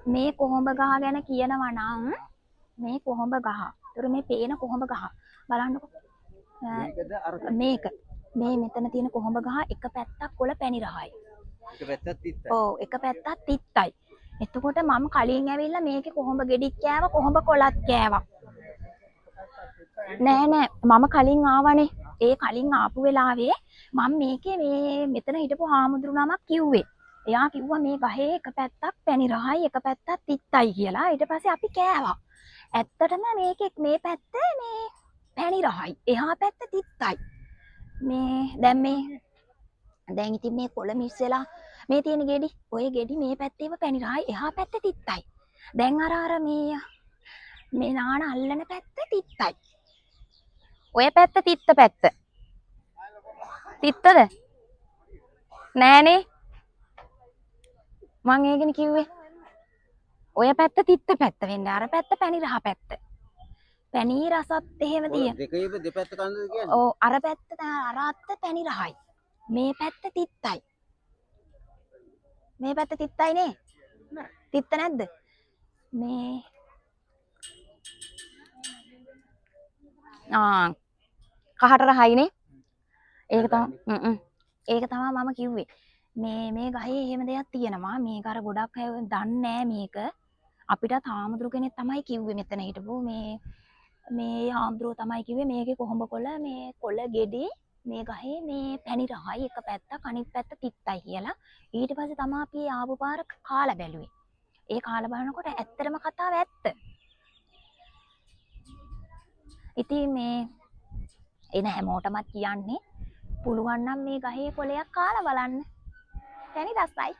මේ කොහොඹ ගහ ගැන කියනවා නම් මේ කොහොඹ ගහ. ඒතර මේ පේන කොහොඹ ගහ බලන්නකො. මේක මේ මෙතන තියෙන කොහොඹ ගහ එක පැත්තක් කොළ පැණි රහයි. එක පැත්තක් තිත්තයි. ඔව් එක පැත්තක් තිත්තයි. එතකොට මම කලින් ඇවිල්ලා මේකේ කොහොඹ ගෙඩික් කෑවා කොහොඹ කොළත් කෑවා. නෑ මම කලින් ආවනේ. ඒ කලින් ආපු වෙලාවේ මම මේකේ මේ මෙතන හිටපු හාමුදුරු නමක් කිව්වේ. එයා කිව්වා මේ ගහේ එක පැත්තක් පැණි රහයි එක පැත්තක් තිත්තයි කියලා. ඊට පස්සේ අපි කෑවා. ඇත්තටම මේකේ මේ පැත්ත මේ පැණි රහයි. එහා පැත්ත තිත්තයි. දැන් ඉතින් මේ කොළ මිස් වෙලා මේ තියෙන ගෙඩි ඔය ගෙඩි මේ පැත්තේම පැණි රහයි එහා පැත්ත තිත්තයි. දැන් අර මේ නාන අල්ලන පැත්ත තිත්තයි. ඔය පැත්ත තිත්ත පැත්ත. තිත්තද? නෑනේ. මං ඒකනේ කිව්වේ. ඔය පැත්ත තිත්ත පැත්ත වෙන්නේ. අර පැත්ත පැණි රහ පැත්ත. පැණි රසත් එහෙම තියෙන. දෙකේම දෙපැත්ත කන්නද කියන්නේ? ඔව් අර පැත්ත අර අත්ත පැණි රහයි. මේ පැත්ත තිත්තයි. මේ පැත්ත තිත්තයි නේ? නෑ. තිත්ත නැද්ද? මේ කහට රහයිනේ. ඒක තමයි ඒක තමයි මම කිව්වේ. මේ ගහේ එහෙම දෙයක් තියෙනවා. මේක අර ගොඩක් අය දන්නේ නැහැ මේක. අපිටත් හාමුදුරු කෙනෙක් තමයි කිව්වේ මෙතන හිටපු මේ හාමුදුරුවෝ තමයි කිව්වේ මේකේ කොහොඹ කොළ මේ කොළ ගෙඩි මේ ගහේ මේ පැණි රහයි එක පැත්තක් අනිත් පැත්ත තිත්තයි කියලා. ඊට පස්සේ තමයි අපි ආපු පාර කාලා බැලුවේ. ඒ කාලා බලනකොට ඇත්තටම කතාව ඇත්ත. ඉතින් මේ එන හැමෝටමත් කියන්නේ පුළුවන් නම් මේ ගහේ කොළයක් කාලා බලන්න. පැණි රසයි.